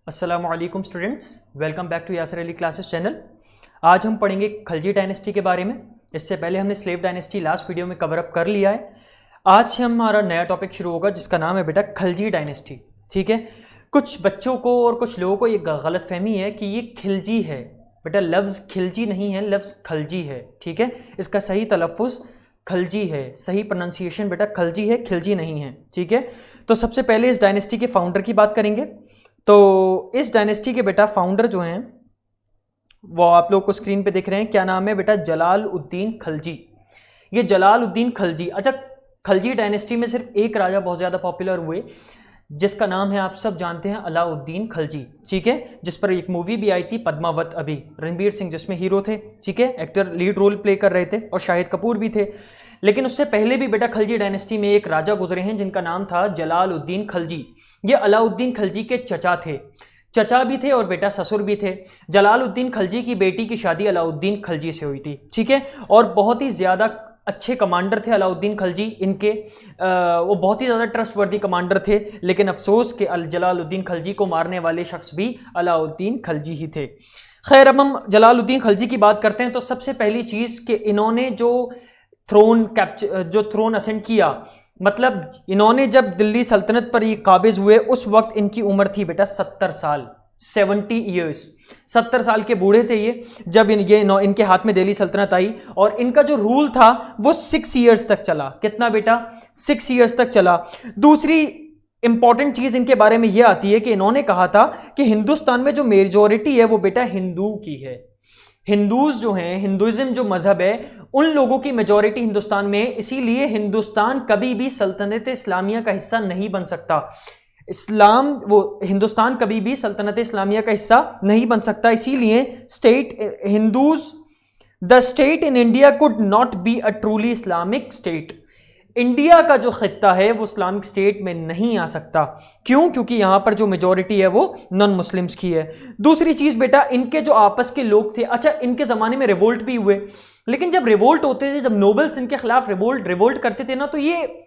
अस्सलामु अलैकुम students, welcome back to Yasir Ali classes channel. आज हम पढ़ेंगे खलजी डायनेस्टी के बारे में। इससे पहले हमने स्लेव डायनेस्टी लास्ट वीडियो में कवर अप कर लिया है। आज से हमारा नया टॉपिक शुरू होगा जिसका नाम है बेटा खलजी डायनेस्टी। ठीक है, कुछ बच्चों को और कुछ लोगों को ये गलत फहमी है कि ये खिलजी है। बेटा लफ्ज़ खिलजी नहीं है, लफ्ज़ खलजी है। ठीक है, इसका सही तलफ़्फ़ुज़ खलजी है, सही प्रोनाउंसिएशन बेटा खलजी है, खिलजी नहीं है। ठीक है, तो सबसे पहले इस डायनेस्टी के फाउंडर की बात करेंगे। तो इस डायनेस्टी के बेटा फाउंडर जो हैं वो आप लोग को स्क्रीन पे देख रहे हैं। क्या नाम है बेटा? जलाल उद्दीन खलजी। ये जलाल उद्दीन खलजी। अच्छा, खलजी डायनेस्टी में सिर्फ एक राजा बहुत ज़्यादा पॉपुलर हुए जिसका नाम है आप सब जानते हैं अलाउद्दीन खलजी। ठीक है, जिस पर एक मूवी भी आई थी पद्मावत, अभी रणबीर सिंह जिसमें हीरो थे। ठीक है, एक्टर लीड रोल प्ले कर रहे थे और शाहिद कपूर भी थे। लेकिन उससे पहले भी बेटा खलजी डायनेस्टी में एक राजा गुजरे हैं जिनका नाम था जलाल उद्दीन खलजी। ये अलाउद्दीन खलजी के चचा थे, चचा भी थे और बेटा ससुर भी थे। जलाल उद्दीन खलजी की बेटी की शादी अलाउद्दीन खलजी से हुई थी। ठीक है, और बहुत ही ज़्यादा अच्छे कमांडर थे अलाउद्दीन खलजी। इनके वो बहुत ही ज़्यादा ट्रस्टवर्दी कमांडर थे। लेकिन अफसोस के जलालुद्दीन खलजी को मारने वाले शख्स भी अलाउद्दीन खलजी ही थे। खैर, अब हम जलालुद्दीन खलजी की बात करते हैं। तो सबसे पहली चीज़ कि इन्होंने जो थ्रोन असेंड किया, मतलब इन्होंने जब दिल्ली सल्तनत पर ये काबिज हुए उस वक्त इनकी उम्र थी बेटा 70 साल, 70 ईयर्स। 70 साल के बूढ़े थे ये जब इनके हाथ में दिल्ली सल्तनत आई। और इनका जो रूल था वो 6 ईयर्स तक चला। कितना बेटा? 6 ईयर्स तक चला। दूसरी इंपॉर्टेंट चीज इनके बारे में यह आती है कि इन्होंने कहा था कि हिंदुस्तान में जो मेजॉरिटी है वो बेटा हिंदू की है। हिंदूज जो हैं, हिंदुइज्म जो मजहब है, उन लोगों की मेजॉरिटी हिंदुस्तान में है। इसीलिए हिंदुस्तान कभी भी सल्तनत इस्लामिया का हिस्सा नहीं बन सकता। हिंदुस्तान कभी भी सल्तनत इस्लामिया का हिस्सा नहीं बन सकता। इसीलिए the state in India could not be a truly Islamic state. India का जो खित्ता है वो इस्लामिक स्टेट में नहीं आ सकता। क्यों? क्योंकि यहां पर जो मेजॉरिटी है वो नॉन मुस्लिम्स की है। दूसरी चीज बेटा, इनके जो आपस के लोग थे, अच्छा इनके जमाने में रिवोल्ट भी हुए। लेकिन जब रिवोल्ट होते थे, जब नोबल्स इनके खिलाफ रिवोल्ट करते थे ना, तो ये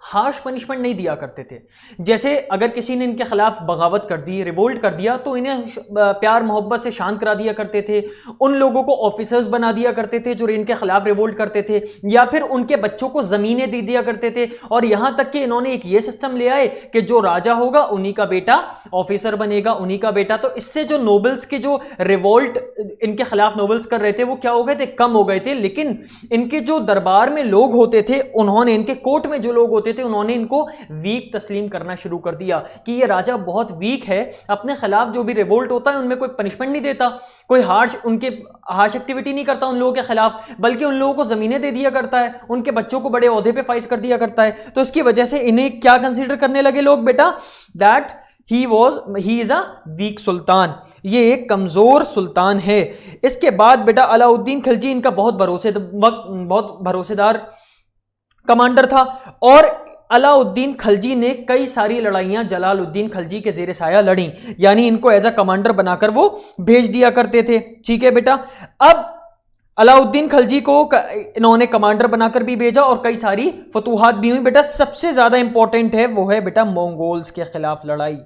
हार्श पनिशमेंट नहीं दिया करते थे। जैसे अगर किसी ने इनके खिलाफ बगावत कर दी, रिवोल्ट कर दिया, तो इन्हें प्यार मोहब्बत से शांत करा दिया करते थे। उन लोगों को ऑफिसर्स बना दिया करते थे जो इनके खिलाफ रिवोल्ट करते थे, या फिर उनके बच्चों को जमीनें दे दिया करते थे। और यहां तक कि इन्होंने एक ये सिस्टम ले आए कि जो राजा होगा उन्हीं का बेटा ऑफिसर बनेगा, उन्हीं का बेटा। तो इससे जो नोबल्स के जो रिवोल्ट इनके खिलाफ नोबल्स कर रहे थे वो क्या हो गए थे? कम हो गए थे। लेकिन इनके जो दरबार में लोग होते थे, उन्होंने, इनके कोर्ट में जो लोग होते थे, उन्होंने इनको वीक तस्लीम करना शुरू कर दिया कि ये राजा बहुत वीक है, अपने खिलाफ जो भी रिवोल्ट होता है उनमें कोई पनिशमेंट नहीं देता, कोई हार्श एक्टिविटी नहीं करता उन लोगों के खिलाफ, बल्कि उन लोगों को जमीनें दे दिया करता है, उनके बच्चों को बड़े ओहदे पे फाइज कर दिया करता है। तो इसकी वजह से इन्हें क्या कंसीडर करने लगे लोग बेटा? That he is a weak sultan, ये एक कमजोर सुल्तान है। इसके बाद बेटा अलाउद्दीन खिलजी इनका बहुत भरोसेदार कमांडर था। और अलाउद्दीन खलजी ने कई सारी लड़ाइयां जलालुद्दीन खलजी के जेर साया लड़ी, यानी इनको एज अ कमांडर बनाकर वो भेज दिया करते थे। ठीक है बेटा, अब अलाउद्दीन खलजी को इन्होंने कमांडर बनाकर भी भेजा और कई सारी फतूहात भी हुई। बेटा सबसे ज्यादा इंपॉर्टेंट है वो है बेटा मंगोल्स के खिलाफ लड़ाई।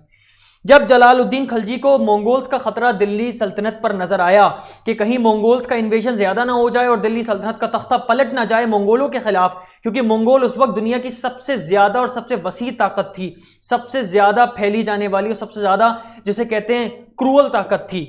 जब जलालुद्दीन खलजी को मंगोल्स का खतरा दिल्ली सल्तनत पर नजर आया कि कहीं मंगोल्स का इन्वेजन ज्यादा ना हो जाए और दिल्ली सल्तनत का तख्ता पलट ना जाए मंगोलों के खिलाफ, क्योंकि मंगोल उस वक्त दुनिया की सबसे ज्यादा और सबसे वसी ताकत थी, सबसे ज्यादा फैली जाने वाली और सबसे ज्यादा जिसे कहते हैं क्रूअल ताकत थी।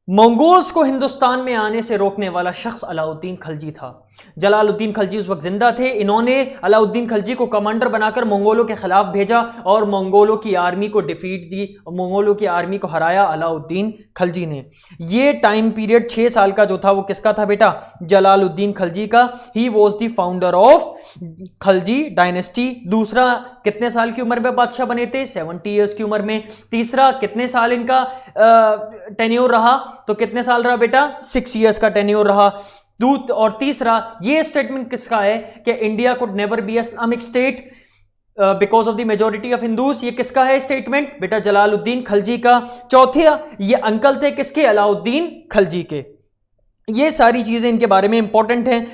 मंगोल्स को हिंदुस्तान में आने से रोकने वाला शख्स अलाउद्दीन खलजी था। जलालुद्दीन खलजी उस वक्त जिंदा थे। इन्होंने अलाउद्दीन खलजी को कमांडर बनाकर मंगोलों के खिलाफ भेजा और मंगोलों की आर्मी को डिफीट दी, मंगोलों की आर्मी को हराया अलाउद्दीन खलजी ने। ये टाइम पीरियड 6 साल का जो था वो किसका था बेटा? जलालुद्दीन खलजी का। He was the founder of Khalji dynasty. दूसरा, कितने साल की उम्र में बादशाह बने थे? 70 ईयर्स की उम्र में। तीसरा, कितने साल इनका टेन्योर रहा? तो कितने साल रहा बेटा? 6 ईयर्स का टेन्योर रहा। और तीसरा, ये स्टेटमेंट किसका है कि India could never be Islamic state because of the majority of Hindus? ये किसका है स्टेटमेंट बेटा? जलालुद्दीन खलजी का। चौथा, ये अंकल थे किसके? अलाउद्दीन खलजी के। ये सारी चीजें इनके बारे में इंपॉर्टेंट हैं।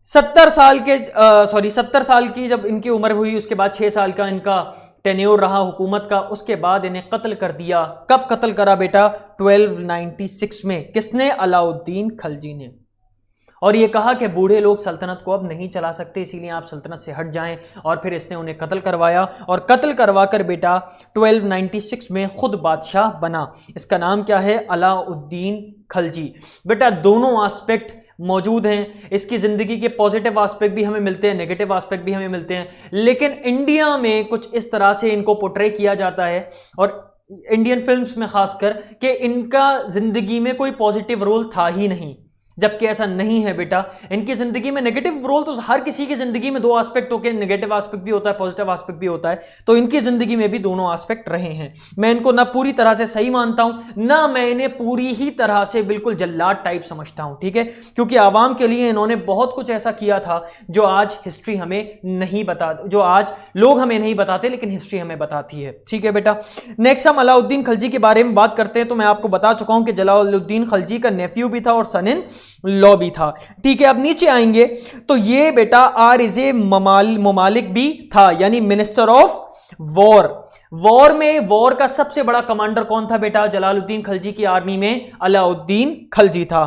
70 साल की जब इनकी उम्र हुई उसके बाद 6 साल का इनका टेन्योर रहा हुकूमत का, उसके बाद इन्हें कत्ल कर दिया। कब कत्ल करा बेटा? 1296 में। किसने? अलाउद्दीन खलजी ने। और ये कहा कि बूढ़े लोग सल्तनत को अब नहीं चला सकते, इसीलिए आप सल्तनत से हट जाएं, और फिर इसने उन्हें कत्ल करवाया, और कत्ल करवा कर बेटा 1296 में खुद बादशाह बना। इसका नाम क्या है? अलाउद्दीन खलजी। बेटा दोनों एस्पेक्ट मौजूद हैं, इसकी ज़िंदगी के पॉजिटिव एस्पेक्ट भी हमें मिलते हैं, नेगेटिव एस्पेक्ट भी हमें मिलते हैं, लेकिन इंडिया में कुछ इस तरह से इनको पोर्ट्रे किया जाता है, और इंडियन फिल्म्स में खासकर, कि इनका ज़िंदगी में कोई पॉजिटिव रोल था ही नहीं, जबकि ऐसा नहीं है बेटा। इनकी ज़िंदगी में नेगेटिव रोल तो हर किसी की ज़िंदगी में दो एस्पेक्ट होके, नेगेटिव एस्पेक्ट भी होता है, पॉजिटिव एस्पेक्ट भी होता है, तो इनकी ज़िंदगी में भी दोनों एस्पेक्ट रहे हैं। मैं इनको ना पूरी तरह से सही मानता हूं, ना मैं इन्हें पूरी ही तरह से बिल्कुल जल्लाद टाइप समझता हूं, ठीक है, क्योंकि आवाम के लिए इन्होंने बहुत कुछ ऐसा किया था जो आज हिस्ट्री हमें नहीं बता, जो आज लोग हमें नहीं बताते, लेकिन हिस्ट्री हमें बताती है, ठीक है बेटा। नेक्स्ट हम अलाउद्दीन खलजी के बारे में बात करते हैं। तो मैं आपको बता चुका हूं कि जलालुद्दीन खलजी का नेफ्यू भी था और सन इन लॉ भी था, ठीक है। अब नीचे आएंगे तो ये बेटा आरिज़े ममालिक भी था, यानी मिनिस्टर ऑफ वॉर। वॉर में वॉर का सबसे बड़ा कमांडर कौन था बेटा? जलालुद्दीन खलजी की आर्मी में अलाउद्दीन खलजी था।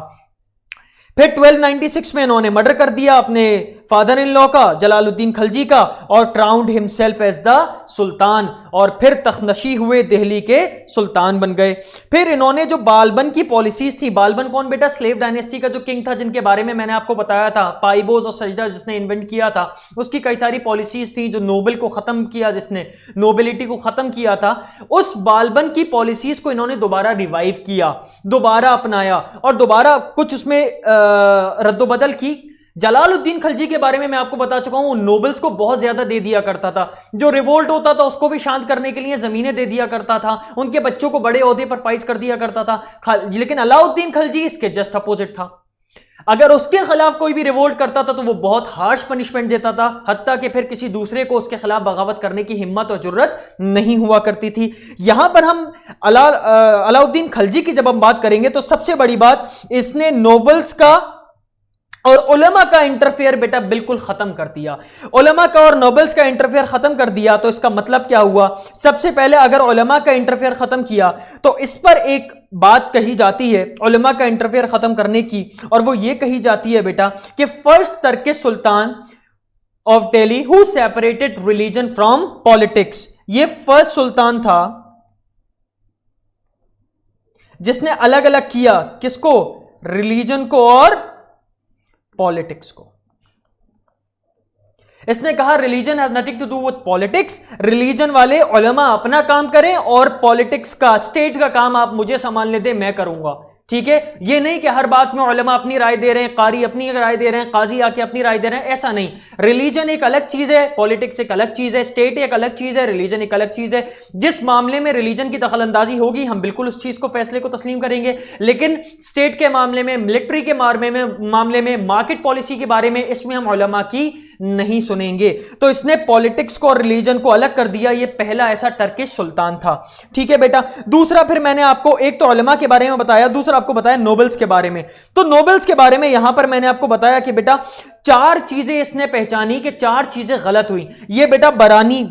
फिर 1296 में इन्होंने मर्डर कर दिया अपने फादर इन लॉ का, जलालुद्दीन खलजी का, और crowned himself as the sultan, और फिर तख्तनशी हुए, दिल्ली के सुल्तान बन गए। फिर इन्होंने जो बालबन की पॉलिसीज थी, बालबन कौन बेटा? स्लेव डायनेस्टी का जो किंग था, जिनके बारे में मैंने आपको बताया था, पाइबोज और सजदा जिसने इन्वेंट किया था, उसकी कई सारी पॉलिसीज थी, जो नोबल को खत्म किया, जिसने नोबिलिटी को खत्म किया था, उस बालबन की पॉलिसीज को इन्होंने दोबारा रिवाइव किया, दोबारा अपनाया, और दोबारा कुछ उसमें रद्दोबदल की। जलालुद्दीन खलजी के बारे में मैं आपको बता चुका हूं, नोबल्स को बहुत ज्यादा दे दिया करता था, जो रिवोल्ट होता था उसको भी शांत करने के लिए जमीनें दे दिया करता था, उनके बच्चों को बड़े ओहदे पर फाइज कर दिया करता था। लेकिन अलाउद्दीन खलजी इसके जस्ट अपोजिट था। अगर उसके खिलाफ कोई भी रिवोल्ट करता था तो वो बहुत हार्श पनिशमेंट देता था, हत्ता कि फिर किसी दूसरे को उसके खिलाफ बगावत करने की हिम्मत और जुर्रत नहीं हुआ करती थी। यहां पर हम अलाउद्दीन खलजी की जब हम बात करेंगे तो सबसे बड़ी बात, इसने नोबल्स का और उलमा का इंटरफेयर बेटा बिल्कुल खत्म कर दिया। उलमा का और नोबल्स का इंटरफेयर खत्म कर दिया तो इसका मतलब क्या हुआ? सबसे पहले अगर उलमा का इंटरफेयर खत्म किया तो इस पर एक बात कही जाती है उलमा का इंटरफेयर खत्म करने की, और वो ये कही जाती है बेटा कि first Turkish sultan of Delhi who separated religion from politics. ये फर्स्ट सुल्तान था जिसने अलग अलग किया, किसको? रिलीजन को और पॉलिटिक्स को। इसने कहा religion has nothing to do with politics, religion वाले उलमा अपना काम करें और पॉलिटिक्स का, स्टेट का काम आप मुझे संभालने दें, मैं करूंगा, ठीक है। ये नहीं कि हर बात में उलमा अपनी राय दे रहे हैं, कारी अपनी राय दे रहे हैं, काजी आके अपनी राय दे रहे हैं, ऐसा नहीं। रिलीजन एक अलग चीज है, पॉलिटिक्स एक अलग चीज है, स्टेट एक अलग चीज है, रिलीजन एक अलग चीज है। जिस मामले में रिलीजन की दखलंदाजी होगी हम बिल्कुल उस चीज को, फैसले को तस्लीम करेंगे, लेकिन स्टेट के मामले में, मिलिट्री के मामले में, मार्केट पॉलिसी के बारे में, इसमें हम उलमा की नहीं सुनेंगे। तो इसने पॉलिटिक्स को और रिलीजन को अलग कर दिया। ये पहला ऐसा टर्किश सुल्तान था, ठीक है बेटा। दूसरा, फिर मैंने आपको एक तो उलमा के बारे में बताया, दूसरा आपको बताया नोबल्स के बारे में। तो नोबल्स के बारे में यहां पर मैंने आपको बताया कि बेटा 4 चीजें इसने पहचानी कि 4 चीजें गलत हुई। ये बेटा बरानी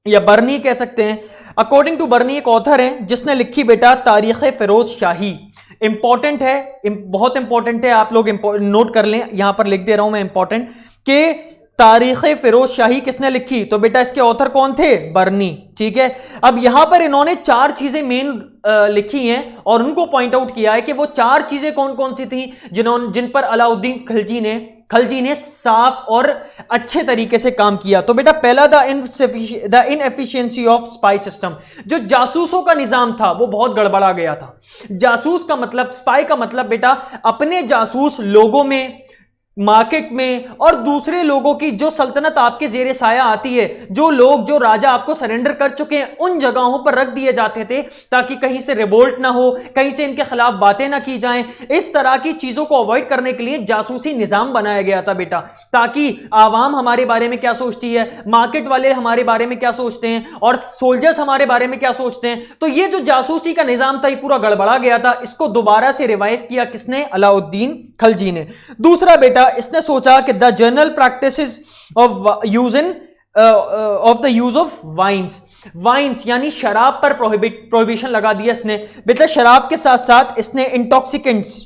या बर्नी कह सकते हैं, अकॉर्डिंग टू बर्नी एक ऑथर है जिसने लिखी बेटा तारीख फिरोज शाही। इंपॉर्टेंट है, बहुत इंपॉर्टेंट है, आप लोग नोट कर लें, यहां पर लिख दे रहा हूं मैं इंपॉर्टेंट, कि तारीख फिरोज शाही किसने लिखी? तो बेटा इसके ऑथर कौन थे? बर्नी, ठीक है। अब यहां पर इन्होंने 4 चीजें मेन लिखी हैं और उनको पॉइंट आउट किया है कि वो 4 चीजें कौन कौन सी थी जिन पर अलाउद्दीन खलजी ने साफ और अच्छे तरीके से काम किया। तो बेटा पहला, the inefficiency of spy system. जो जासूसों का निजाम था वो बहुत गड़बड़ा गया था। जासूस का मतलब, स्पाई का मतलब बेटा अपने जासूस लोगों में, मार्केट में और दूसरे लोगों की, जो सल्तनत आपके जेरे साया आती है, जो लोग, जो राजा आपको सरेंडर कर चुके हैं, उन जगहों पर रख दिए जाते थे ताकि कहीं से रिवोल्ट ना हो, कहीं से इनके खिलाफ बातें ना की जाएं। इस तरह की चीजों को अवॉइड करने के लिए जासूसी निजाम बनाया गया था बेटा, ताकि आवाम हमारे बारे में क्या सोचती है, मार्केट वाले हमारे बारे में क्या सोचते हैं और सोल्जर्स हमारे बारे में क्या सोचते हैं। तो ये जो जासूसी का निजाम था ये पूरा गड़बड़ा गया था। इसको दोबारा से रिवाइव किया किसने? अलाउद्दीन खलजी ने। दूसरा बेटा इसने सोचा कि the general practices of of the use of wines यानी शराब पर प्रोहिबिशन लगा दिया इसने। बेटा शराब के साथ साथ इसने इंटॉक्सिकेंट्स,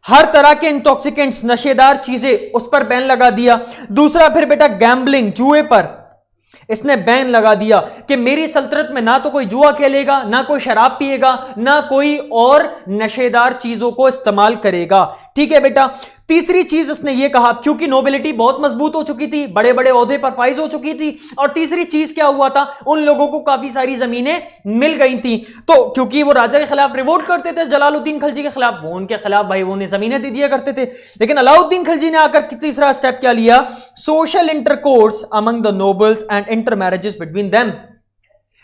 हर तरह के इंटॉक्सिकेंट्स, नशेदार चीजें, उस पर बैन लगा दिया। दूसरा फिर बेटा गैम्बलिंग, जुए पर इसने बैन लगा दिया कि मेरी सल्तनत में ना तो कोई जुआ खेलेगा, ना कोई शराब पिएगा, ना कोई और नशेदार चीजों को इस्तेमाल करेगा। ठीक है बेटा। तीसरी चीज उसने ये कहा, क्योंकि नोबिलिटी बहुत मजबूत हो चुकी थी, बड़े बड़े ओहदे पर फाइज हो चुकी थी, और तीसरी चीज क्या हुआ था, उन लोगों को काफी सारी जमीनें मिल गई थी, तो क्योंकि वो राजा के खिलाफ रिवोल्ट करते थे, जलालुद्दीन खिलजी के खिलाफ, वो उनके खिलाफ भाई वो उन्हें जमीनें दे दिया करते थे। लेकिन अलाउद्दीन खिलजी ने आकर तीसरा स्टेप क्या लिया, social intercourse among the nobles and inter marriages between them,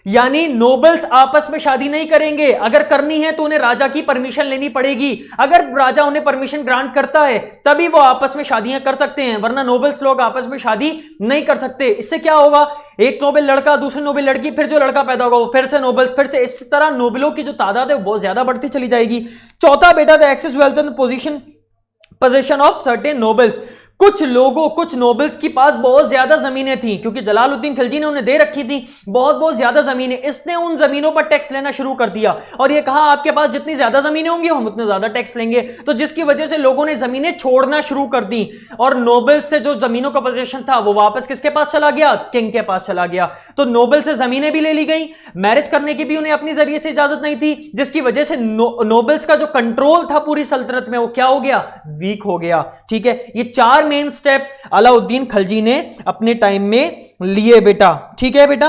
यानी नोबल्स आपस में शादी नहीं करेंगे, अगर करनी है तो उन्हें राजा की परमिशन लेनी पड़ेगी, अगर राजा उन्हें परमिशन ग्रांट करता है तभी वो आपस में शादियां कर सकते हैं, वरना नोबल्स लोग आपस में शादी नहीं कर सकते। इससे क्या होगा, एक नोबेल लड़का, दूसरे नोबेल लड़की, फिर जो लड़का पैदा होगा वो फिर से नोबल्स, फिर से, इस तरह नोबेलों की जो तादाद है वो बहुत ज्यादा बढ़ती चली जाएगी। चौथा बेटा the excess wealth and position of certain nobles, कुछ लोगों, कुछ नोबल्स के पास बहुत ज्यादा जमीनें थी, क्योंकि जलालुद्दीन खिलजी ने उन्हें दे रखी थी बहुत ज्यादा जमीनें, इसने उन जमीनों पर टैक्स लेना शुरू कर दिया और यह कहा आपके पास जितनी ज्यादा जमीनें होंगी हम उतने ज्यादा टैक्स लेंगे। तो जिसकी वजह से लोगों ने जमीनें छोड़ना शुरू कर दी और नोबल्स से जो जमीनों का पोजीशन था वो वापस किसके पास चला गया, किंग के पास चला गया। तो नोबल से जमीनें भी ले ली गई, मैरिज करने की भी उन्हें अपनी जरिए से इजाजत नहीं थी, जिसकी वजह से नोबल्स का जो कंट्रोल था पूरी सल्तनत में वो क्या हो गया, वीक हो गया। ठीक है, ये चार मेन स्टेप अलाउद्दीन खिलजी ने अपने टाइम में लिए बेटा। ठीक है बेटा,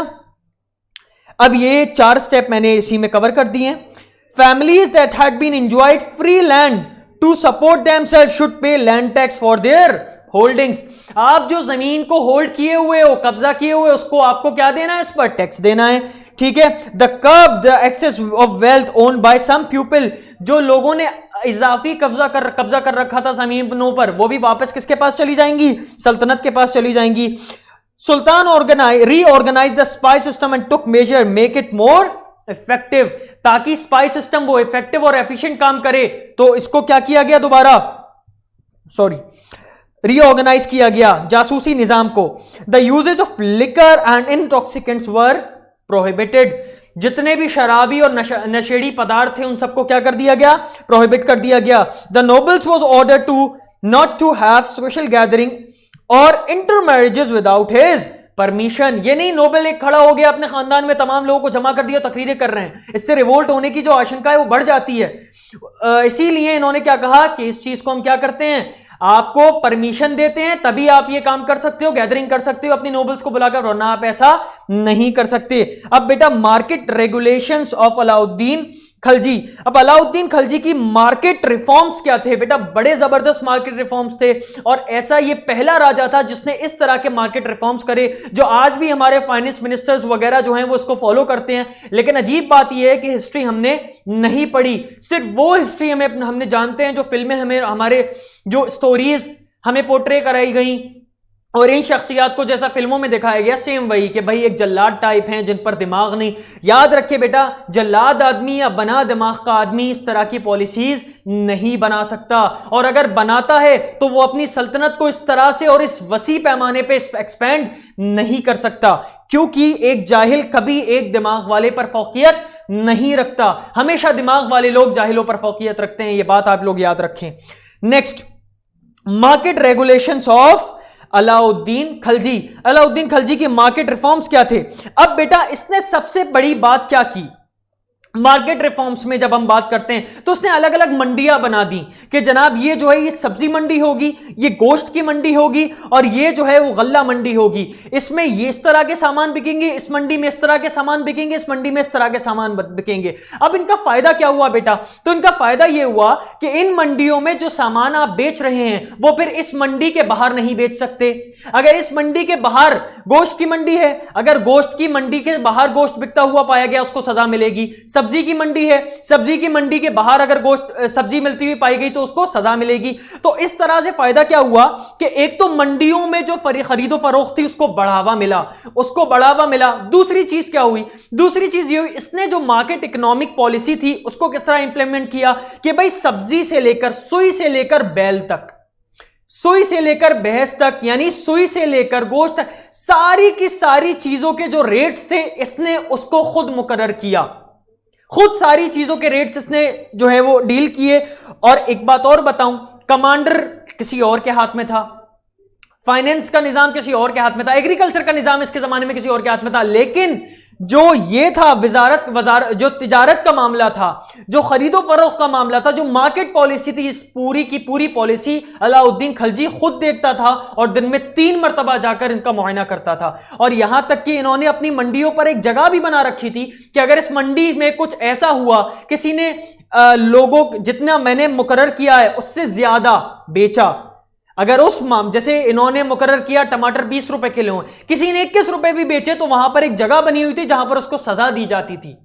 अब ये चार स्टेप मैंने इसी में कवर कर दिए। Families that had been enjoyed free land to support themselves should pay land tax for their holdings. आप जो जमीन को होल्ड किए हुए हो, कब्जा किए हुए, उसको आपको क्या देना है, इस पर टैक्स देना है। ठीक है, the excess of wealth owned by some people, जो लोगों ने इजाफी कब्जा कर रखा था जमीनों पर, वो भी वापस किसके पास चली जाएंगी, सल्तनत के पास चली जाएंगी। Sultan reorganise the spy system and took measure make it more effective, ताकि स्पाई सिस्टम वो इफेक्टिव और एफिशिएंट काम करे। तो इसको क्या किया गया, दोबारा रीऑर्गेनाइज किया गया जासूसी निजाम को। The usages of liquor and intoxicants were prohibited, जितने भी शराबी और नशेड़ी पदार्थ थे उन सबको क्या कर दिया गया, प्रोहिबिट कर दिया गया। The nobles was order to not to have social gathering और इंटरमैरिजेस विदाउट हिज परमिशन। ये नहीं नोबेल एक खड़ा हो गया अपने खानदान में तमाम लोगों को जमा कर दिया, तकरीरें कर रहे हैं, इससे रिवोल्ट होने की जो आशंका है वो बढ़ जाती है। इसीलिए इन्होंने क्या कहा कि इस चीज को हम क्या करते हैं, आपको परमिशन देते हैं तभी आप ये काम कर सकते हो, गैदरिंग कर सकते हो अपनी नोबल्स को बुलाकर, वरना आप ऐसा नहीं कर सकते। अब बेटा market regulations of Alauddin Khilji, अब अलाउद्दीन खिलजी की मार्केट रिफॉर्म्स क्या थे बेटा, बड़े जबरदस्त मार्केट रिफॉर्म्स थे, और ऐसा ये पहला राजा था जिसने इस तरह के मार्केट रिफॉर्म्स करे जो आज भी हमारे फाइनेंस मिनिस्टर्स वगैरह जो हैं वो इसको फॉलो करते हैं। लेकिन अजीब बात यह है कि हिस्ट्री हमने नहीं पढ़ी, सिर्फ वो हिस्ट्री हमने जानते हैं जो फिल्में हमें, हमारे जो स्टोरीज हमें पोर्ट्रे कराई गई और इन शख्सियात को जैसा फिल्मों में दिखाया गया सेम वही, कि भाई एक जल्लाद टाइप हैं जिन पर दिमाग नहीं। याद रखिए बेटा, जल्लाद आदमी या बना दिमाग का आदमी इस तरह की पॉलिसीज नहीं बना सकता, और अगर बनाता है तो वो अपनी सल्तनत को इस तरह से और इस वसी पैमाने पे एक्सपेंड नहीं कर सकता, क्योंकि एक जाहिल कभी एक दिमाग वाले पर फौकियत नहीं रखता, हमेशा दिमाग वाले लोग जाहिलों पर फौकियत रखते हैं। ये बात आप लोग याद रखें। Next, market regulations of Alauddin Khilji. Alauddin Khilji के मार्केट रिफॉर्म्स क्या थे। अब बेटा इसने सबसे बड़ी बात क्या की, मार्केट रिफॉर्म्स में जब हम बात करते हैं तो उसने अलग अलग मंडियां बना दी कि जनाब ये जो है ये सब्जी मंडी होगी, ये गोश्त की मंडी होगी, और ये जो है वो गल्ला मंडी होगी। इसमें ये इस तरह के सामान बिकेंगे, इस मंडी में इस तरह के सामान बिकेंगे, इस मंडी में इस तरह के सामान बिकेंगे। अब इनका फायदा क्या हुआ बेटा, तो इनका फायदा ये हुआ कि इन मंडियों में जो सामान आप बेच रहे हैं वो फिर इस मंडी के बाहर नहीं बेच सकते। अगर इस मंडी के बाहर गोश्त की मंडी है, अगर गोश्त की मंडी के बाहर गोश्त बिकता हुआ पाया गया उसको सजा मिलेगी, सब्जी की मंडी है, सब्जी की मंडी के बाहर अगर गोश्त सब्जी मिलती हुई पाई गई तो उसको सजा मिलेगी। तो इस तरह से फायदा क्या हुआ कि एक तो मंडियों में जो खरीदो फरोख्त थी उसको बढ़ावा मिला, दूसरी चीज क्या हुई, दूसरी चीज ये हुई, इसने जो मार्केट इकोनॉमिक पॉलिसी थी उसको किस तरह इंप्लीमेंट किया कि भाई सब्जी से लेकर सुई से लेकर बैल तक, सुई से लेकर भैंस तक, यानी सुई से लेकर गोश्त तक, सारी की सारी चीजों के जो रेट्स थे इसने उसको खुद मुकर्रर किया, खुद सारी चीजों के रेट्स इसने जो है वो डील किए। और एक बात और बताऊं, कमांडर किसी और के हाथ में था, फाइनेंस का निजाम किसी और के हाथ में था, एग्रीकल्चर का निजाम इसके जमाने में किसी और के हाथ में था, लेकिन जो ये था वजारत जो तिजारत का मामला था, जो खरीदो फरोख्त का मामला था, जो मार्केट पॉलिसी थी, इस पूरी की पूरी पॉलिसी अलाउद्दीन खलजी खुद देखता था और दिन में 3 मरतबा जाकर इनका मुआयना करता था। और यहां तक कि इन्होंने अपनी मंडियों पर एक जगह भी बना रखी थी कि अगर इस मंडी में कुछ ऐसा हुआ, किसी ने लोगों जितना मैंने मुकर्रर किया है उससे ज्यादा बेचा, अगर उस जैसे इन्होंने मुकर्रर किया टमाटर 20 रुपए किलो, किसी ने 21 रुपए भी बेचे तो वहां पर एक जगह बनी हुई थी जहां पर उसको सजा दी जाती थी,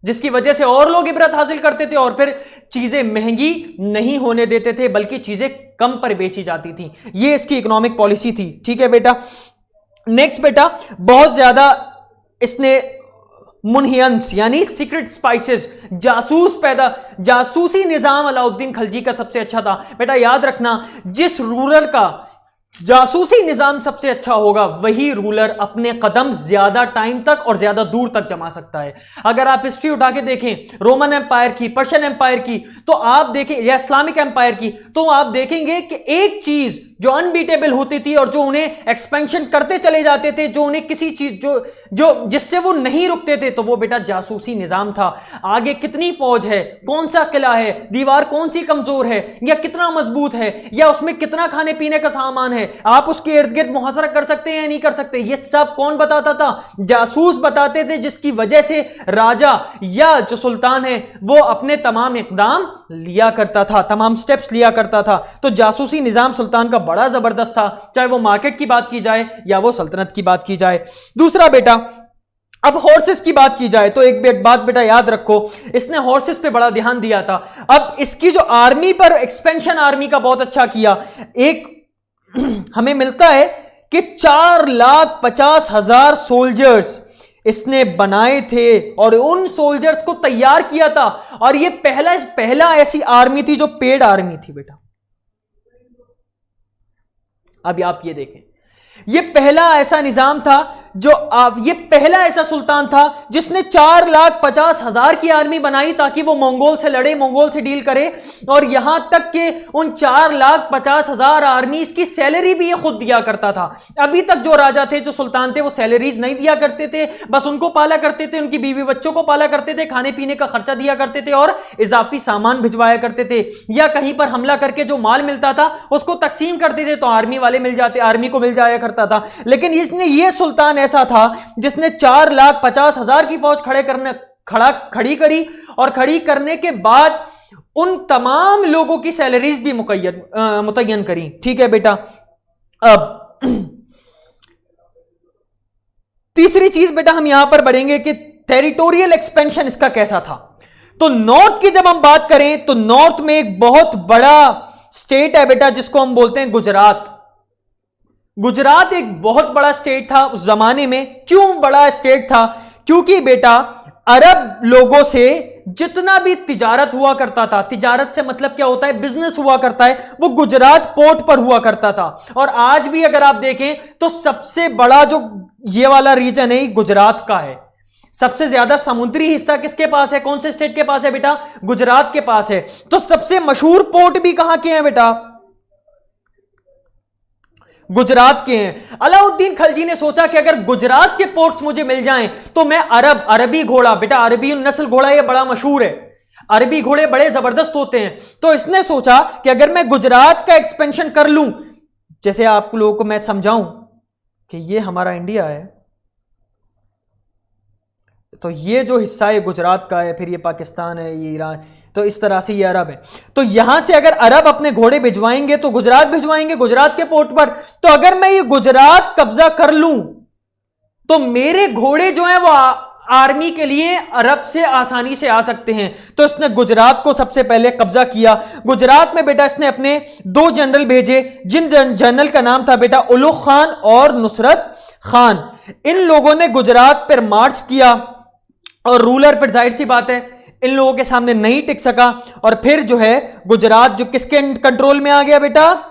जिसकी वजह से और लोग इबरत हासिल करते थे और फिर चीजें महंगी नहीं होने देते थे बल्कि चीजें कम पर बेची जाती थी। ये इसकी इकोनॉमिक पॉलिसी थी। ठीक है बेटा, नेक्स्ट बेटा, बहुत ज्यादा इसने मुनहियंस यानी सीक्रेट स्पाइसेस, जासूसी निजाम अलाउद्दीन खलजी का सबसे अच्छा था। बेटा याद रखना, जिस रूलर का जासूसी निजाम सबसे अच्छा होगा वही रूलर अपने कदम ज्यादा टाइम तक और ज्यादा दूर तक जमा सकता है। अगर आप हिस्ट्री उठा के देखें रोमन एम्पायर की, पर्शियन एम्पायर की, तो आप देखें, या इस्लामिक एम्पायर की, तो आप देखेंगे कि एक चीज जो अनबीटेबल होती थी और जो उन्हें एक्सपेंशन करते चले जाते थे, जो उन्हें किसी चीज जो जिससे वो नहीं रुकते थे, तो वो बेटा जासूसी निजाम था। आगे कितनी फौज है, कौन सा किला है, दीवार कौन सी कमजोर है या कितना मजबूत है, या उसमें कितना खाने पीने का सामान है, आप उसके इर्द गिर्द मुहासरा कर सकते हैं या नहीं कर सकते, ये सब कौन बताता था? जासूस बताते थे, जिसकी वजह से राजा या जो सुल्तान है वो अपने तमाम इकदाम लिया करता था, तमाम स्टेप्स लिया करता था। तो जासूसी निजाम सुल्तान का बड़ा जबरदस्त था, चाहे वो मार्केट की बात की जाए या वो सल्तनत की बात की जाए। दूसरा बेटा, अब हॉर्सेस की बात की जाए तो एक बात बेटा याद रखो, इसने हॉर्सेस पे बड़ा ध्यान दिया था। अब इसकी जो आर्मी पर एक्सपेंशन आर्मी का बहुत अच्छा किया। एक हमें मिलता है कि 4,50,000 सोल्जर्स इसने बनाए थे और उन सोल्जर्स को तैयार किया था। और ये पहला ऐसी आर्मी थी जो पेड आर्मी थी बेटा। अभी आप ये देखें, ये पहला ऐसा निजाम था जो ये पहला ऐसा सुल्तान था जिसने 4,50,000 की आर्मी बनाई ताकि वो मंगोल से लड़े, मंगोल से डील करे। और यहां तक कि उन 4,50,000 आर्मी की सैलरी भी ये खुद दिया करता था। अभी तक जो राजा थे, जो सुल्तान थे, वो सैलरीज नहीं दिया करते थे, बस उनको पाला करते थे, उनकी बीवी बच्चों को पाला करते थे, खाने पीने का खर्चा दिया करते थे और इजाफी सामान भिजवाया करते थे, या कहीं पर हमला करके जो माल मिलता था उसको तकसीम करते थे तो आर्मी वाले मिल जाते, आर्मी को मिल जाया करता था। लेकिन इसने, ये सुल्तान ऐसा था जिसने 4,50,000 की फौज खड़ी करी और खड़ी करने के बाद उन तमाम लोगों की सैलरीज भी मुतय्यन करी। ठीक है बेटा, अब तीसरी चीज बेटा हम यहां पर बढ़ेंगे कि टेरिटोरियल एक्सपेंशन इसका कैसा था। तो नॉर्थ की जब हम बात करें तो नॉर्थ में एक बहुत बड़ा स्टेट है बेटा जिसको हम बोलते हैं गुजरात। गुजरात एक बहुत बड़ा स्टेट था उस जमाने में। क्यों बड़ा स्टेट था? क्योंकि बेटा अरब लोगों से जितना भी तिजारत हुआ करता था, तिजारत से मतलब क्या होता है, बिजनेस हुआ करता है, वो गुजरात पोर्ट पर हुआ करता था। और आज भी अगर आप देखें तो सबसे बड़ा जो ये वाला रीजन है गुजरात का है। सबसे ज्यादा समुद्री हिस्सा किसके पास है, कौन से स्टेट के पास है बेटा? गुजरात के पास है। तो सबसे मशहूर पोर्ट भी कहां के हैं बेटा? गुजरात के हैं। अलाउद्दीन खलजी ने सोचा कि अगर गुजरात के पोर्ट्स मुझे मिल जाएं तो मैं अरबी घोड़ा, बेटा अरबी नस्ल घोड़ा ये बड़ा मशहूर है, अरबी घोड़े बड़े जबरदस्त होते हैं। तो इसने सोचा कि अगर मैं गुजरात का एक्सपेंशन कर लूं, जैसे आप लोगों को मैं समझाऊं कि ये हमारा इंडिया है, तो ये जो हिस्सा है गुजरात का है, फिर ये पाकिस्तान है, ये ईरान, तो इस तरह से ये अरब है। तो यहां से अगर अरब अपने घोड़े भिजवाएंगे तो गुजरात भिजवाएंगे, गुजरात के पोर्ट पर। तो अगर मैं ये गुजरात कब्जा कर लूं तो मेरे घोड़े जो हैं वो आर्मी के लिए अरब से आसानी से आ सकते हैं। तो इसने गुजरात को सबसे पहले कब्जा किया। गुजरात में बेटा इसने अपने 2 जनरल भेजे, जिन जनरल का नाम था बेटा उलुग खान और नुसरत खान। इन लोगों ने गुजरात पर मार्च किया और रूलर पर जाहिर सी बात है इन लोगों के सामने नहीं टिक सका, और फिर जो है गुजरात जो किसके कंट्रोल में आ गया बेटा,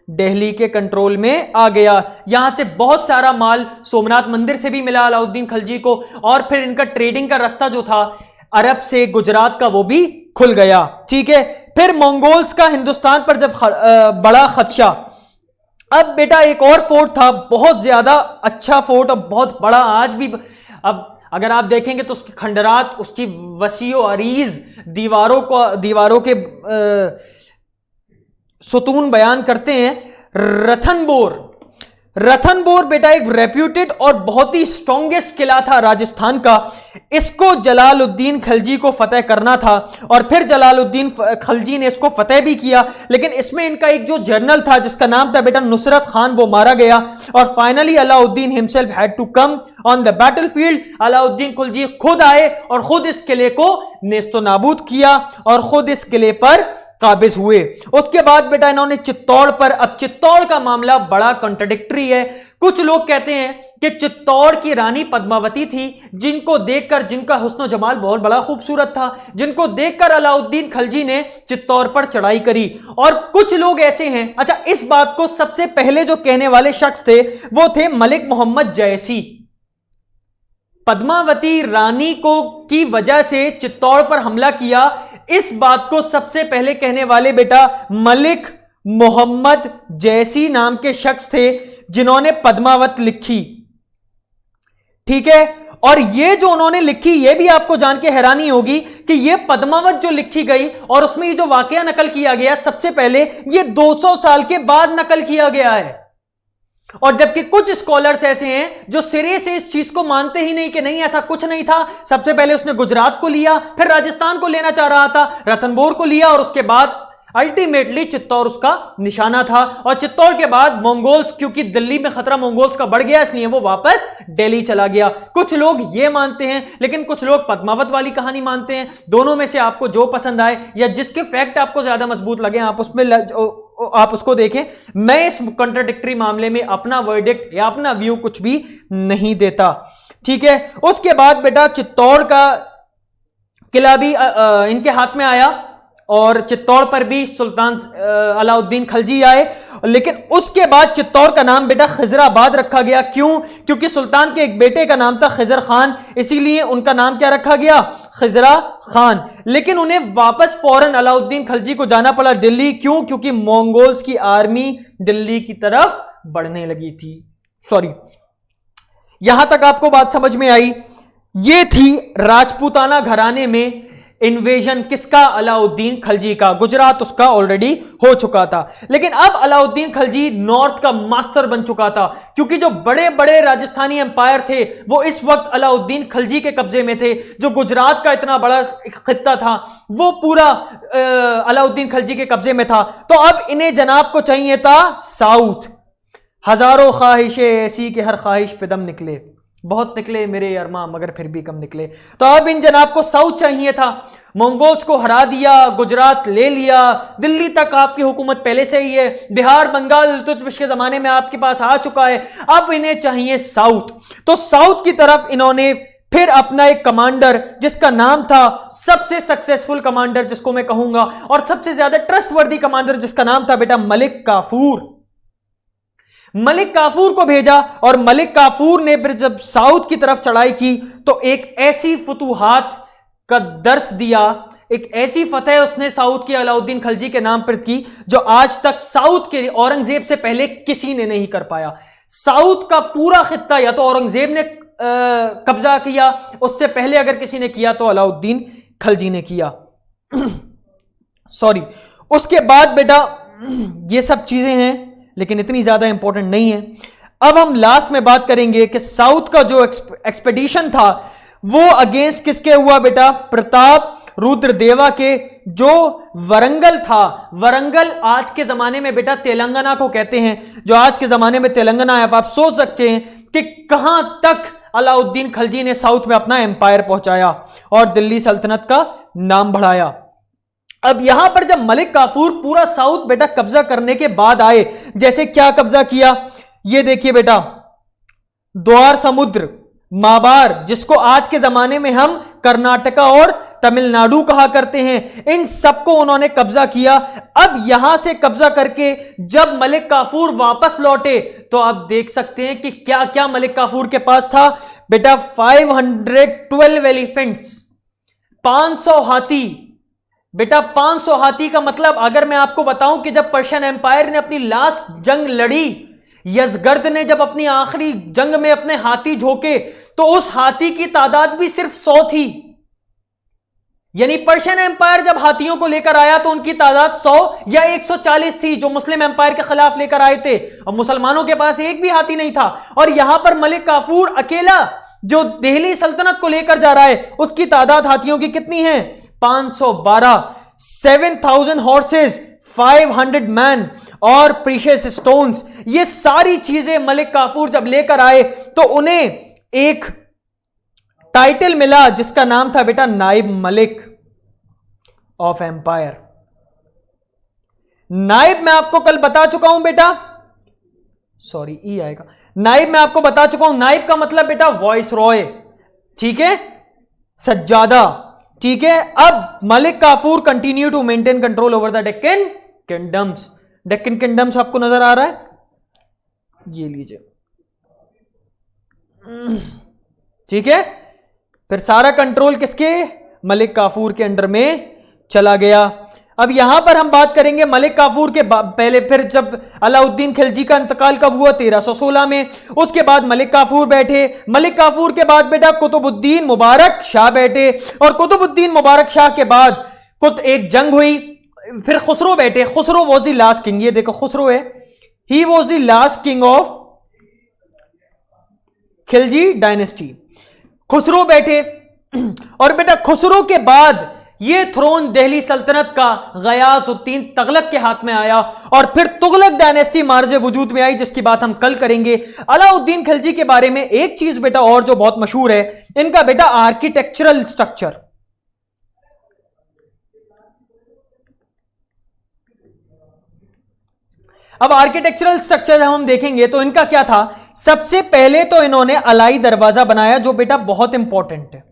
दिल्ली के कंट्रोल में आ गया। यहां से बहुत सारा माल सोमनाथ मंदिर से भी मिला अलाउद्दीन खलजी को, और फिर इनका ट्रेडिंग का रास्ता जो था अरब से गुजरात का वो भी खुल गया। ठीक है, फिर मंगोल्स का हिंदुस्तान पर जब बड़ा खदशा, अब बेटा एक और फोर्ट था बहुत ज्यादा अच्छा फोर्ट और बहुत बड़ा, आज भी अब अगर आप देखेंगे तो उसके खंडरात, उसकी वसीओ अरीज दीवारों के सुतून बयान करते हैं। रतनबोर बेटा एक रेप्यूटेड और बहुत ही स्ट्रॉन्गेस्ट किला था राजस्थान का। इसको जलालुद्दीन खलजी को फतेह करना था, और फिर जलालुद्दीन खलजी ने इसको फतेह भी किया, लेकिन इसमें इनका एक जो जनरल था जिसका नाम था बेटा नुसरत खान, वो मारा गया। और finally Alauddin himself had to come on the battlefield. Alauddin Khalji खुद आए और खुद इस किले को नेस्तो नाबूद किया और खुद इस किले पर काबिज हुए। उसके बाद बेटा इन्होंने चित्तौड़ पर, अब चित्तौड़ का मामला बड़ा कॉन्ट्रडिक्टरी है। कुछ लोग कहते हैं कि चित्तौड़ की रानी पद्मावती थी, जिनको देखकर, जिनका हुस्न जमाल बहुत बड़ा खूबसूरत था, जिनको देखकर अलाउद्दीन खलजी ने चित्तौड़ पर चढ़ाई करी। और कुछ लोग ऐसे हैं, अच्छा इस बात को सबसे पहले जो कहने वाले शख्स थे वो थे मलिक मोहम्मद जयसी। पद्मावती रानी को की वजह से चित्तौड़ पर हमला किया, इस बात को सबसे पहले कहने वाले बेटा मलिक मोहम्मद जैसी नाम के शख्स थे, जिन्होंने पद्मावत लिखी। ठीक है, और ये जो उन्होंने लिखी, ये भी आपको जान के हैरानी होगी कि ये पद्मावत जो लिखी गई और उसमें ये जो वाकया नकल किया गया सबसे पहले, ये 200 साल के बाद नकल किया गया है। और जबकि कुछ स्कॉलर्स ऐसे हैं जो सिरे से इस चीज को मानते ही नहीं कि नहीं ऐसा कुछ नहीं था। सबसे पहले उसने गुजरात को लिया, फिर राजस्थान को लेना चाह रहा था, रतनबोर को लिया, और उसके बाद अल्टीमेटली चित्तौड़ उसका निशाना था। और चित्तौड़ के बाद मंगोल्स, क्योंकि दिल्ली में खतरा मंगोल्स का बढ़ गया, इसलिए वो वापस दिल्ली चला गया। कुछ लोग ये मानते हैं, लेकिन कुछ लोग पद्मावत वाली कहानी मानते हैं। दोनों में से आपको जो पसंद आए या जिसके फैक्ट आपको ज्यादा मजबूत लगे, आप उसको देखें। मैं इस कॉन्ट्राडिक्टरी मामले में अपना वर्डिक्ट या अपना व्यू कुछ भी नहीं देता। ठीक है, उसके बाद बेटा चित्तौड़ का किला भी इनके हाथ में आया, और चित्तौड़ पर भी सुल्तान अलाउद्दीन खलजी आए। लेकिन उसके बाद चित्तौड़ का नाम बेटा खिजराबाद रखा गया। क्यों? क्योंकि सुल्तान के एक बेटे का नाम था खिजर खान, इसीलिए उनका नाम क्या रखा गया, खिजरा खान। लेकिन उन्हें वापस फौरन अलाउद्दीन खलजी को जाना पड़ा दिल्ली। क्यों? क्योंकि मंगोल्स की आर्मी दिल्ली की तरफ बढ़ने लगी थी। सॉरी, यहां तक आपको बात समझ में आई? ये थी राजपूताना घराने में इन्वेजन किसका, अलाउद्दीन खलजी का। गुजरात उसका ऑलरेडी हो चुका था, लेकिन अब अलाउद्दीन खलजी नॉर्थ का मास्टर बन चुका था, क्योंकि जो बड़े बड़े राजस्थानी एम्पायर थे वो इस वक्त अलाउद्दीन खलजी के कब्जे में थे। जो गुजरात का इतना बड़ा खित्ता था वो पूरा अलाउद्दीन खलजी के कब्जे में था। तो अब इन्हें जनाब को चाहिए था साउथ। हजारों ख्वाहिशें ऐसी कि हर ख्वाहिश पे दम निकले, बहुत निकले मेरे अरमा मगर फिर भी कम निकले। तो अब इन जनाब को साउथ चाहिए था। मंगोल्स को हरा दिया, गुजरात ले लिया, दिल्ली तक आपकी हुकूमत पहले से ही है, बिहार बंगाल इल्तुतमिश के जमाने में आपके पास आ चुका है। अब इन्हें चाहिए साउथ। तो साउथ की तरफ इन्होंने फिर अपना एक कमांडर, जिसका नाम था सबसे सक्सेसफुल कमांडर जिसको मैं कहूंगा, और सबसे ज्यादा ट्रस्टवर्दी कमांडर जिसका नाम था बेटा मलिक काफूर। मलिक काफूर को भेजा, और मलिक काफूर ने फिर जब साउथ की तरफ चढ़ाई की तो एक ऐसी फतूहात का दर्स दिया, एक ऐसी फतेह उसने साउथ की अलाउद्दीन खलजी के नाम पर की जो आज तक साउथ के औरंगजेब से पहले किसी ने नहीं कर पाया। साउथ का पूरा खित्ता या तो औरंगजेब ने कब्जा किया, उससे पहले अगर किसी ने किया तो अलाउद्दीन खलजी ने किया। सॉरी, उसके बाद बेटा ये सब चीजें हैं, लेकिन इतनी ज्यादा इंपॉर्टेंट नहीं है। अब हम लास्ट में बात करेंगे कि साउथ का जो एक्सपेडिशन था वो अगेंस्ट किसके हुआ बेटा, प्रताप रुद्रदेवा के, जो वरंगल था। वरंगल आज के जमाने में बेटा तेलंगाना को कहते हैं। जो आज के जमाने में तेलंगाना है, आप सोच सकते हैं कि कहां तक अलाउद्दीन खलजी ने साउथ में अपना एम्पायर पहुंचाया और दिल्ली सल्तनत का नाम बढ़ाया। अब यहां पर जब मलिक काफूर पूरा साउथ बेटा कब्जा करने के बाद आए, जैसे क्या कब्जा किया, ये देखिए बेटा, द्वार समुद्र, माबार, जिसको आज के जमाने में हम कर्नाटका और तमिलनाडु कहा करते हैं, इन सबको उन्होंने कब्जा किया। अब यहां से कब्जा करके जब मलिक काफूर वापस लौटे तो आप देख सकते हैं कि क्या क्या मलिक काफूर के पास था बेटा। 512 एलिफेंट्स, 500 हाथी बेटा। 500 हाथी का मतलब अगर मैं आपको बताऊं कि जब पर्शियन एम्पायर ने अपनी लास्ट जंग लड़ी, यजगर्द ने जब अपनी आखिरी जंग में अपने हाथी झोंके, तो उस हाथी की तादाद भी सिर्फ 100 थी। यानी पर्शियन एम्पायर जब हाथियों को लेकर आया तो उनकी तादाद 100 या 140 थी, जो मुस्लिम एम्पायर के खिलाफ लेकर आए थे। और मुसलमानों के पास एक भी हाथी नहीं था। और यहां पर मलिक काफूर अकेला जो दिल्ली सल्तनत को लेकर जा रहा है, उसकी तादाद हाथियों की कितनी है? 512। 7000 हॉर्सेज, 500 मैन और प्रीशियस स्टोन्स, ये सारी चीजें मलिक काफूर जब लेकर आए तो उन्हें एक टाइटल मिला जिसका नाम था बेटा नाइब मलिक ऑफ एम्पायर। नाइब मैं आपको कल बता चुका हूं बेटा, सॉरी ई आएगा, नाइब मैं आपको बता चुका हूं। नाइब का मतलब बेटा वॉइस रॉय, ठीक है, सज्जादा, ठीक है। अब Malik Kafur continue to maintain control over the Deccan kingdoms. Deccan kingdoms आपको नजर आ रहा है, ये लीजिए, ठीक है। फिर सारा कंट्रोल किसके? मलिक काफूर के अंडर में चला गया। अब यहां पर हम बात करेंगे मलिक काफूर के पहले, फिर जब अलाउद्दीन खिलजी का इंतकाल कब हुआ? 1316 में। उसके बाद मलिक काफूर बैठे। मलिक काफूर के बाद बेटा कुतुबुद्दीन मुबारक शाह बैठे, और कुतुबुद्दीन मुबारक शाह के बाद एक जंग हुई, फिर खुसरो बैठे। Khusro was the last king, ये देखो खुसरो है, he was the last king of Khilji dynasty. Khusro बैठे, और बेटा खुसरो के बाद ये थ्रोन दिल्ली सल्तनत का गयासुद्दीन तुगलक के हाथ में आया, और फिर तुगलक डायनेस्टी मार्ज वजूद में आई, जिसकी बात हम कल करेंगे। अलाउद्दीन खिलजी के बारे में एक चीज बेटा और जो बहुत मशहूर है, इनका बेटा आर्किटेक्चरल स्ट्रक्चर। अब आर्किटेक्चरल स्ट्रक्चर हम देखेंगे तो इनका क्या था। सबसे पहले तो इन्होंने अलाई दरवाजा बनाया, जो बेटा बहुत इंपॉर्टेंट है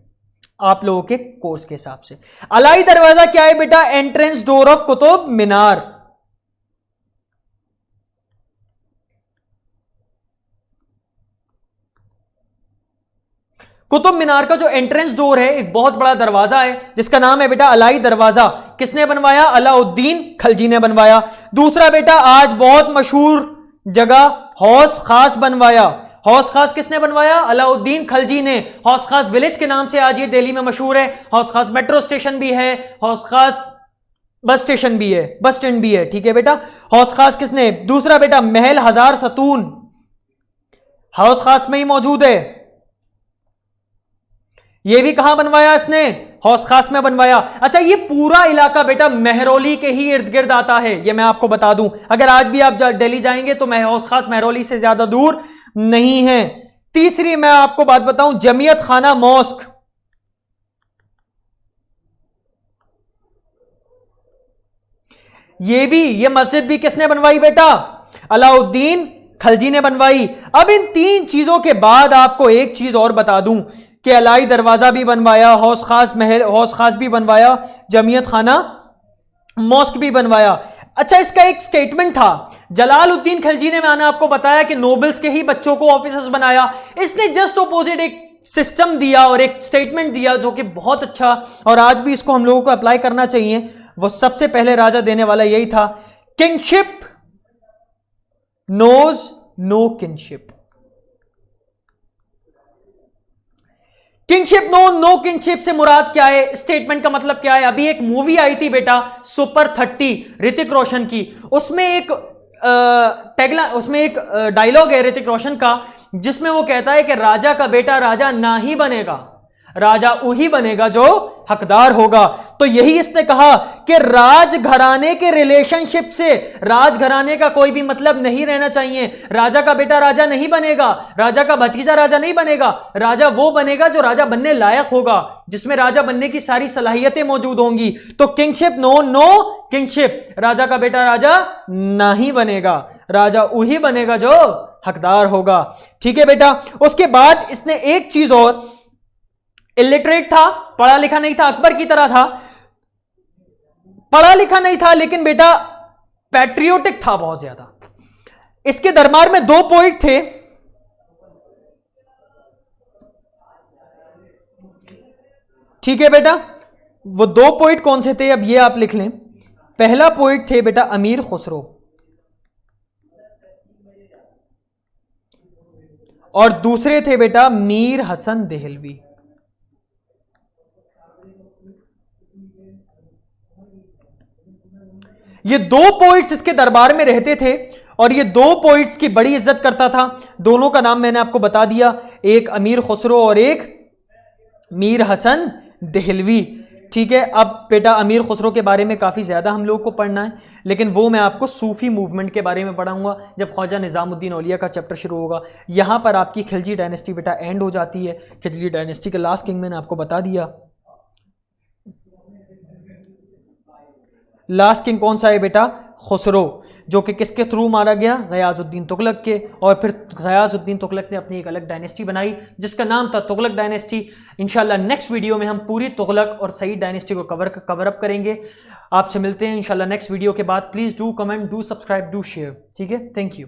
आप लोगों के कोर्स के हिसाब से। अलाई दरवाजा क्या है बेटा? Entrance door of Qutub Minar. Qutub Minar का जो एंट्रेंस डोर है, एक बहुत बड़ा दरवाजा है जिसका नाम है बेटा अलाई दरवाजा। किसने बनवाया? अलाउद्दीन खलजी ने बनवाया। दूसरा बेटा आज बहुत मशहूर जगह हौस खास बनवाया। हौस खास किसने बनवाया? अलाउद्दीन खलजी ने। हौस खास विलेज के नाम से आज ये दिल्ली में मशहूर है। हौस खास मेट्रो स्टेशन भी है, हौस खास बस स्टेशन भी है, बस स्टैंड भी है, ठीक है बेटा। हौस खास किसने? दूसरा बेटा महल हजार सतून हौस खास में ही मौजूद है। ये भी कहां बनवाया इसने? हौस खास में बनवाया। अच्छा, ये पूरा इलाका बेटा मेहरौली के ही इर्द गिर्द आता है, ये मैं आपको बता दूं। अगर आज भी आप दिल्ली जाएंगे तो हौस खास मेहरौली से ज्यादा दूर नहीं है। तीसरी मैं आपको बात बताऊं, जमियत खाना मॉस्क। ये मस्जिद भी किसने बनवाई बेटा? अलाउद्दीन खलजी ने बनवाई। अब इन तीन चीजों के बाद आपको एक चीज और बता दूं कि अलाई दरवाजा भी बनवाया, हौस खास भी बनवाया, जमियत खाना मॉस्क भी बनवाया। अच्छा, इसका एक स्टेटमेंट था जलालुद्दीन खिलजी ने, मैंने आपको बताया कि नोबल्स के ही बच्चों को ऑफिसर्स बनाया। इसने जस्ट ऑपोजिट एक सिस्टम दिया और एक स्टेटमेंट दिया जो कि बहुत अच्छा, और आज भी इसको हम लोगों को अप्लाई करना चाहिए। वो सबसे पहले राजा देने वाला यही था, kingship knows no kingship. Kingship no kingship से मुराद क्या है? स्टेटमेंट का मतलब क्या है? अभी एक मूवी आई थी बेटा सुपर 30 ऋतिक रोशन की, उसमें एक उसमें एक डायलॉग है ऋतिक रोशन का जिसमें वो कहता है कि राजा का बेटा राजा ना ही बनेगा, राजा वही बनेगा जो हकदार होगा। तो यही इसने कहा कि राजघराने के रिलेशनशिप से राजघराने का कोई भी मतलब नहीं रहना चाहिए। राजा का बेटा राजा नहीं बनेगा, राजा का भतीजा राजा नहीं बनेगा, राजा वो बनेगा जो राजा बनने लायक होगा, जिसमें राजा बनने की सारी सलाहियतें मौजूद होंगी। तो किंगशिप नो किंगशिप, राजा का बेटा राजा नहीं बनेगा, राजा वही बनेगा जो हकदार होगा। ठीक है बेटा। उसके बाद इसने एक चीज और, इलिटरेट था, पढ़ा लिखा नहीं था, अकबर की तरह था, पढ़ा लिखा नहीं था लेकिन बेटा पैट्रियोटिक था बहुत ज्यादा। इसके दरबार में 2 पोइट थे, ठीक है बेटा। वो 2 पोइट कौन से थे, अब ये आप लिख लें। पहला पोइट थे बेटा अमीर खुसरो, और दूसरे थे बेटा मीर हसन देहलवी। ये 2 पोइट्स इसके दरबार में रहते थे और ये 2 पोइट्स की बड़ी इज्जत करता था। दोनों का नाम मैंने आपको बता दिया, एक अमीर खुसरो और एक मीर हसन देहलवी। ठीक है। अब बेटा अमीर खुसरो के बारे में काफ़ी ज़्यादा हम लोग को पढ़ना है, लेकिन वो मैं आपको सूफी मूवमेंट के बारे में पढ़ाऊंगा जब ख्वाजा निज़ामुद्दीन औलिया का चैप्टर शुरू होगा। यहाँ पर आपकी खिलजी डायनेस्टी बेटा एंड हो जाती है। खिलजी डायनेस्टी के लास्ट किंग मैंने आपको बता दिया। लास्ट किंग कौन सा है बेटा, खुसरो, जो कि किसके थ्रू मारा गया, गयाजुद्दीन तुगलक के। और फिर गयाजुद्दीन तुगलक ने अपनी एक अलग डायनेस्टी बनाई जिसका नाम था तुगलक डायनेस्टी। इंशाल्लाह नेक्स्ट वीडियो में हम पूरी तुगलक और सईद डायनेस्टी को कवर अप करेंगे। आपसे मिलते हैं इंशाल्लाह नेक्स्ट वीडियो के बाद। Please do comment, do subscribe, do share. ठीक है, थैंक यू।